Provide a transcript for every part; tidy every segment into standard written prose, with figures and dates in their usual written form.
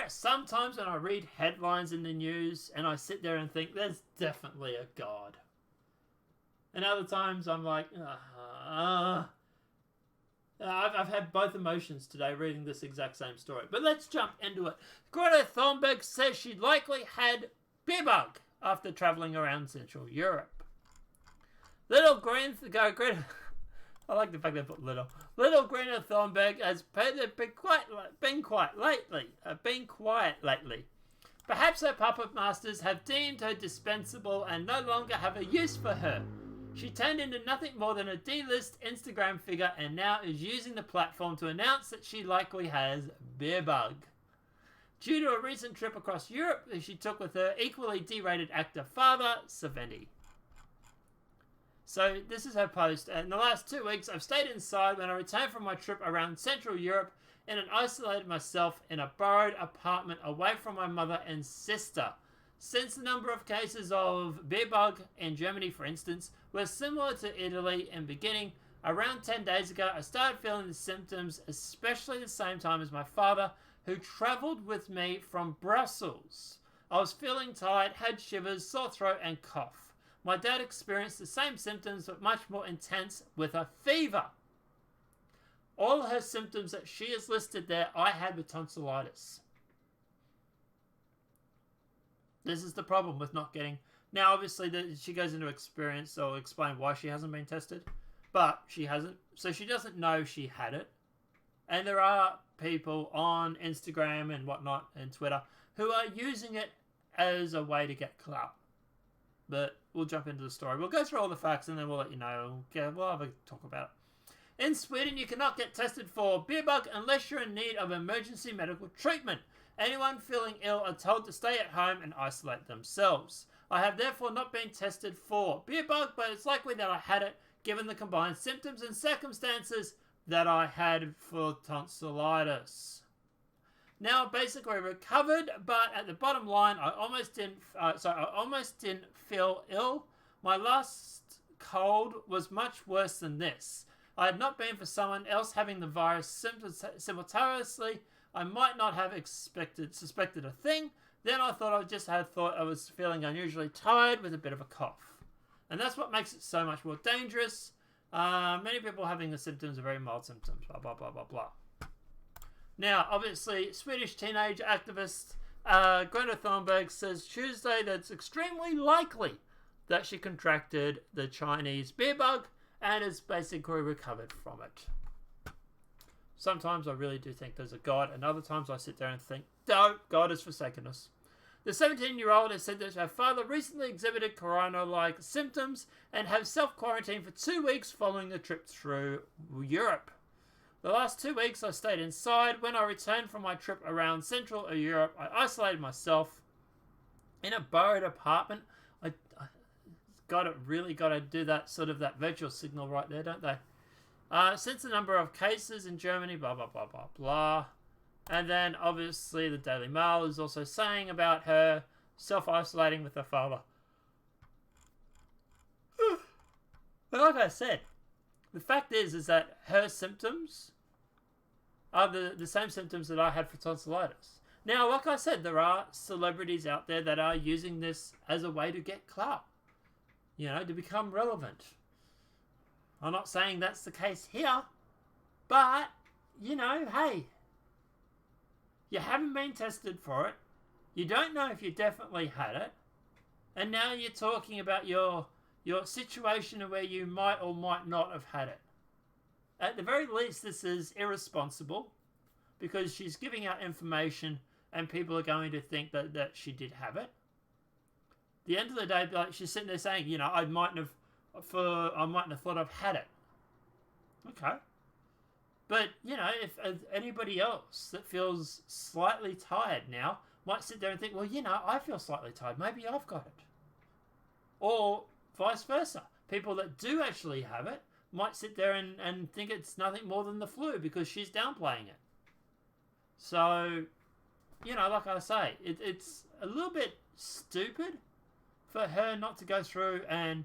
There are some times when I read headlines in the news and I sit there and think there's definitely a God. And other times I'm like, I've had both emotions today reading this exact same story. But let's jump into it. Greta Thunberg says she likely had beer bug after travelling around Central Europe. Greta... I like the fact they put little. Little Greta Thunberg has been quiet lately. Perhaps her puppet masters have deemed her dispensable and no longer have a use for her. She turned into nothing more than a D-list Instagram figure and now is using the platform to announce that she likely has beer bug. Due to a recent trip across Europe that she took with her equally D-rated actor father, Saventi. So this is her post. In the last 2 weeks, I've stayed inside when I returned from my trip around Central Europe and isolated myself in a borrowed apartment away from my mother and sister. Since the number of cases of beer bug in Germany, for instance, were similar to Italy in beginning, around 10 days ago, I started feeling the symptoms, especially the same time as my father, who travelled with me from Brussels. I was feeling tired, had shivers, sore throat, and cough. My dad experienced the same symptoms, but much more intense, with a fever. All her symptoms that she has listed there, I had with tonsillitis. This is the problem with not getting... Now, obviously, she goes into experience, so I'll explain why she hasn't been tested. But she hasn't. So she doesn't know she had it. And there are people on Instagram and whatnot and Twitter who are using it as a way to get clout. But we'll jump into the story. We'll go through all the facts and then we'll let you know. We'll have a talk about it. In Sweden, you cannot get tested for beer bug unless you're in need of emergency medical treatment. Anyone feeling ill are told to stay at home and isolate themselves. I have therefore not been tested for beer bug, but it's likely that I had it given the combined symptoms and circumstances that I had for tonsillitis. Now basically recovered, but at the bottom line, I almost didn't feel ill. My last cold was much worse than this. I had not been for someone else having the virus simultaneously. I might not have suspected a thing. Then I thought I was feeling unusually tired with a bit of a cough. And that's what makes it so much more dangerous. Many people having the symptoms are very mild symptoms, blah, blah, blah, blah, blah. Now, obviously, Swedish teenage activist Greta Thunberg says Tuesday that it's extremely likely that she contracted the Chinese beer bug and is basically recovered from it. Sometimes I really do think there's a God, and other times I sit there and think, no, God has forsaken us. The 17-year-old has said that her father recently exhibited corona-like symptoms and have self-quarantined for 2 weeks following the trip through Europe. The last 2 weeks I stayed inside. When I returned from my trip around Central Europe, I isolated myself in a borrowed apartment. I really got to do that sort of that virtual signal right there, don't they? Since the number of cases in Germany, blah, blah, blah, blah, blah. And then, obviously, the Daily Mail is also saying about her self-isolating with her father. But like I said, the fact is that her symptoms are the same symptoms that I had for tonsillitis. Now, like I said, there are celebrities out there that are using this as a way to get clout. You know, to become relevant. I'm not saying that's the case here. But, you know, hey. You haven't been tested for it. You don't know if you definitely had it. And now you're talking about your situation where you might or might not have had it. At the very least, this is irresponsible because she's giving out information and people are going to think that she did have it. At the end of the day, like she's sitting there saying, you know, I mightn't have thought I've had it. Okay. But, you know, if anybody else that feels slightly tired now might sit there and think, well, you know, I feel slightly tired. Maybe I've got it. Or vice versa. People that do actually have it might sit there and think it's nothing more than the flu because she's downplaying it. So, you know, like I say, it's a little bit stupid for her not to go through and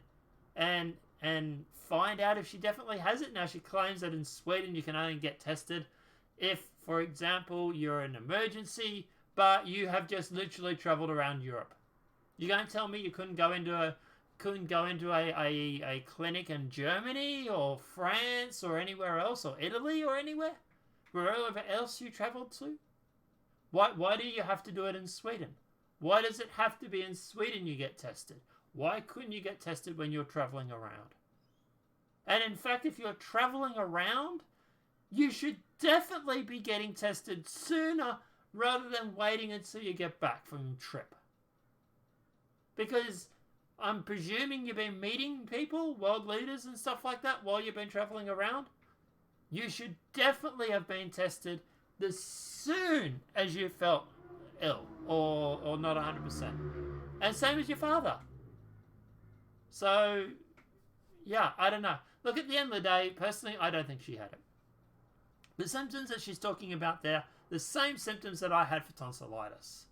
find out if she definitely has it. Now, she claims that in Sweden you can only get tested if, for example, you're in an emergency but you have just literally traveled around Europe. You're going to tell me you couldn't go into a clinic in Germany or France or anywhere else, or Italy or anywhere? Wherever else you traveled to? Why do you have to do it in Sweden? Why does it have to be in Sweden you get tested? Why couldn't you get tested when you're traveling around? And in fact, if you're traveling around, you should definitely be getting tested sooner rather than waiting until you get back from your trip. Because I'm presuming you've been meeting people, world leaders and stuff like that while you've been traveling around. You should definitely have been tested as soon as you felt ill or not 100%. And same as your father. So, yeah, I don't know. Look, at the end of the day, personally, I don't think she had it. The symptoms that she's talking about there, the same symptoms that I had for tonsillitis.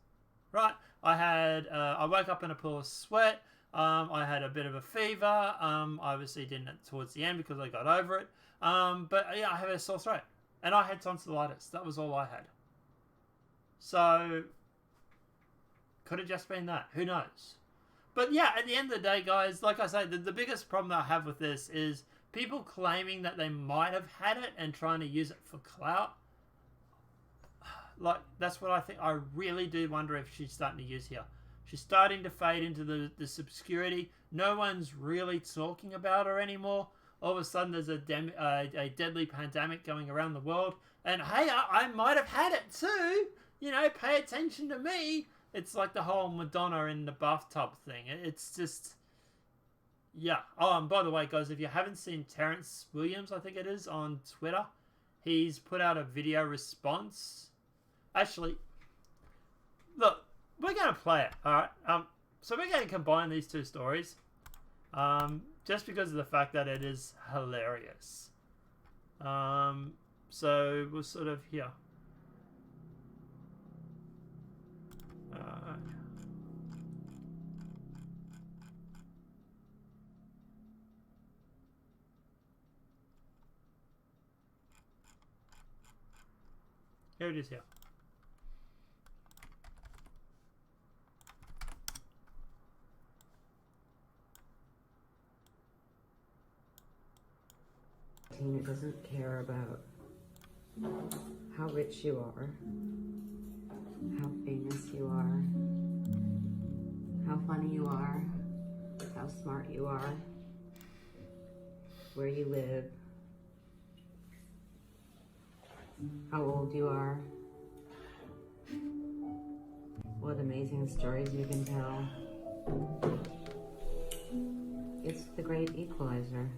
Right? I woke up in a pool of sweat. I had a bit of a fever. Obviously didn't towards the end because I got over it. But yeah, I had a sore throat. And I had tonsillitis. That was all I had. So, could have just been that. Who knows? But yeah, at the end of the day, guys, like I say, the biggest problem that I have with this is people claiming that they might have had it and trying to use it for clout. Like, that's what I think. I really do wonder if she's starting to use here. She's starting to fade into this obscurity. No one's really talking about her anymore. All of a sudden, there's a deadly pandemic going around the world. And hey, I might have had it too. You know, pay attention to me. It's like the whole Madonna in the bathtub thing. It's just... Yeah. Oh, and by the way, guys, if you haven't seen Terrence Williams, I think it is, on Twitter, he's put out a video response. Actually, look, we're going to play it, alright? So we're going to combine these two stories. Just because of the fact that it is hilarious. So we'll sort of here. Here it is here. It doesn't care about how rich you are, how famous you are, how funny you are, how smart you are, where you live, how old you are, what amazing stories you can tell. It's the great equalizer.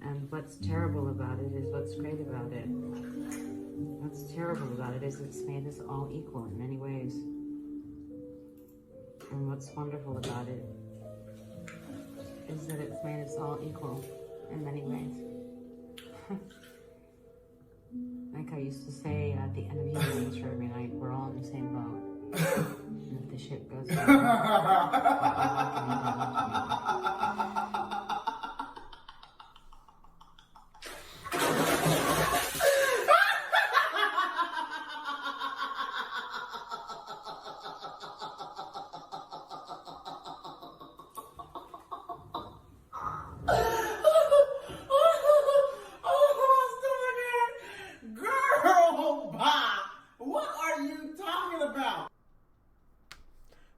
And what's terrible about it is what's great about it. What's terrible about it is it's made us all equal in many ways. And what's wonderful about it is that it's made us all equal in many ways. Like I used to say at the end of Human Nature every night, we're all in the same boat. And if the ship goes down, we're all going down.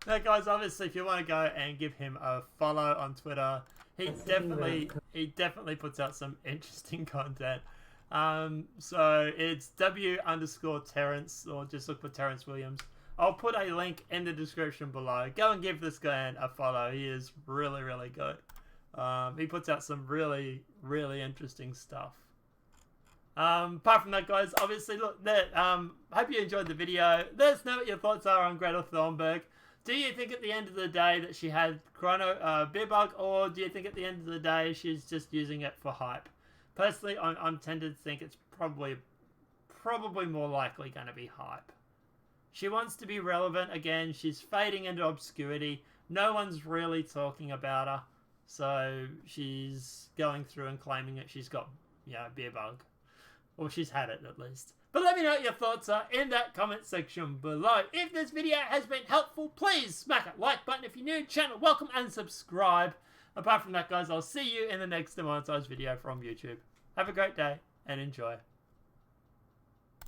Now, guys, obviously, if you want to go and give him a follow on Twitter, he definitely puts out some interesting content. So it's W_Terrence, or just look for Terrence Williams. I'll put a link in the description below. Go and give this guy a follow. He is really, really good. He puts out some really, really interesting stuff. Apart from that, guys, obviously, look, hope you enjoyed the video. Let us know what your thoughts are on Greta Thunberg. Do you think at the end of the day that she had beer bug, or do you think at the end of the day she's just using it for hype? Personally, I'm tended to think it's probably more likely going to be hype. She wants to be relevant again. She's fading into obscurity. No one's really talking about her, so she's going through and claiming that she's got, beer bug, or she's had it at least. But let me know what your thoughts are in that comment section below. If this video has been helpful, please smack that like button. If you're new to the channel, welcome and subscribe. Apart from that, guys, I'll see you in the next demonetized video from YouTube. Have a great day and enjoy.